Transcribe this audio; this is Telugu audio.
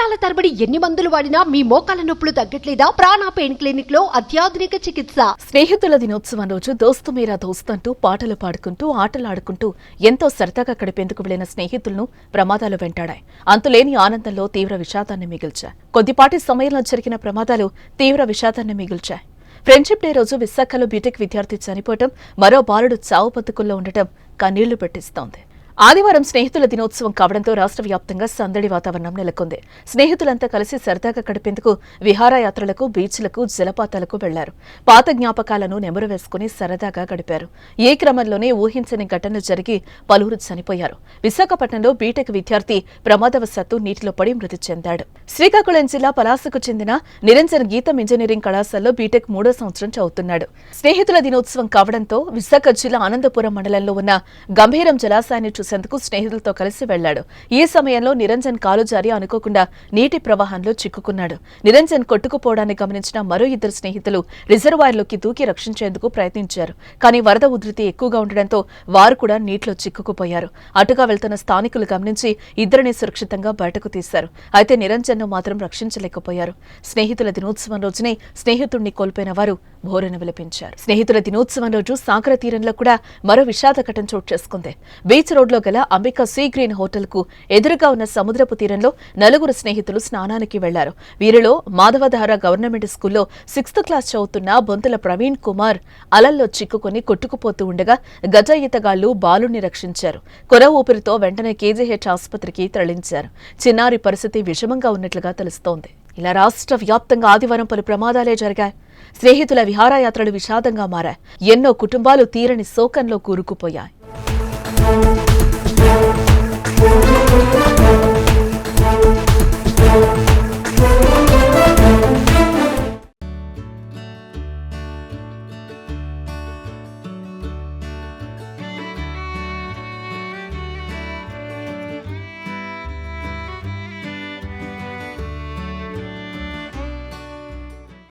నెలల తరబడి ఎన్ని మందులు వాడినా మీ మోకాల నొప్పులు తగ్గట్లేదా? ప్రాణ పెయిన్ క్లినిక్ లో అత్యాధునిక చికిత్స. స్నేహితుల దినోత్సవం రోజు దోస్తు మీరా దోస్త్ అంటూ పాటలు పాడుకుంటూ ఆటలాడుకుంటూ ఎంతో సరదాగా గడిపేందుకు వెళ్లిన స్నేహితులను ప్రమాదాలు వెంటాడాయి. అంతులేని ఆనందంలో తీవ్ర విషాదాన్ని మిగిల్చాయి. కొద్దిపాటి సమయంలో జరిగిన ప్రమాదాలు తీవ్ర విషాదాన్ని మిగిల్చాయి. ఫ్రెండ్షిప్ డే రోజు విశాఖలో బీటెక్ విద్యార్థి చనిపోవటం, మరో బాలుడు చావు బతుకుల్లో ఉండటం కన్నీళ్లు పెట్టిస్తోంది. ఆదివారం స్నేహితుల దినోత్సవం కావడంతో రాష్ట్ర వ్యాప్తంగా సందడి వాతావరణం నెలకొంది. స్నేహితులంతా కలిసి సరదాగా గడిపేందుకు విహారయాత్రలకు, బీచ్లకు, జలపాతాలకు వెళ్లారు. పాత జ్ఞాపకాలను నెమరు వేసుకుని సరదాగా గడిపారు. ఈ క్రమంలోనే ఊహించని ఘటనలు జరిగి పలువురు చనిపోయారు. విశాఖపట్నంలో బీటెక్ విద్యార్థి ప్రమాదవశాత్తు నీటిలో పడి మృతి చెందాడు. శ్రీకాకుళం జిల్లా పలాసకు చెందిన నిరంజన్ గీతం ఇంజనీరింగ్ కళాశాలలో బీటెక్ 3వ సంవత్సరం చదువుతున్నాడు. స్నేహితుల దినోత్సవం కావడంతో విశాఖ జిల్లా ఆనందపురం మండలంలో ఉన్న గంభీరం జలాశయాన్ని చూసేందుకు స్నేహితులతో కలిసి వెళ్లాడు. ఈ సమయంలో నిరంజన్ కాలు జారి అనుకోకుండా నీటి ప్రవాహంలో చిక్కుకున్నాడు. నిరంజన్ కొట్టుకుపోవడాన్ని గమనించిన మరో ఇద్దరు స్నేహితులు రిజర్వాయర్లోకి దూకి రక్షించేందుకు ప్రయత్నించారు. కానీ వరద ఉధృతి ఎక్కువగా ఉండడంతో వారు కూడా నీటిలో చిక్కుకుపోయారు. అటుగా వెళ్తున్న స్థానికులు గమనించి ఇద్దరిని సురక్షితంగా బయటకు తీశారు. అయితే నిరంజన్ను మాత్రం రక్షించలేకపోయారు. స్నేహితుల దినోత్సవం రోజునే స్నేహితుడిని కోల్పోయిన వారు బోరున విలపించారు. స్నేహితుల దినోత్సవం రోజు సాగర తీరంలో కూడా మరో విషాద ఘటన చోటు చేసుకుంది. బీచ్ రోడ్లో గల అంబికా సీ గ్రీన్ హోటల్ కు ఎదురుగా ఉన్న సముద్రపు తీరంలో నలుగురు స్నేహితులు స్నానానికి వెళ్లారు. వీరిలో మాధవధార గవర్నమెంట్ స్కూల్లో 6th క్లాస్ చదువుతున్న బొంతుల ప్రవీణ్ కుమార్ అలల్లో చిక్కుకుని కొట్టుకుపోతూ ఉండగా గజ ఈతగాళ్లు బాలుని రక్షించారు. కొర ఊపిరితో వెంటనే కేజీహెచ్ ఆసుపత్రికి తరలించారు. చిన్నారి పరిస్థితి విషమంగా ఉన్నట్లుగా తెలుస్తోంది. ఇలా రాష్ట్ర వ్యాప్తంగా ఆదివారం పలు ప్రమాదాలే జరిగాయి. స్నేహితుల విహారయాత్రలు విషాదంగా మారాయి. ఎన్నో కుటుంబాలు తీరని శోకంలో కూరుకుపోయాయి.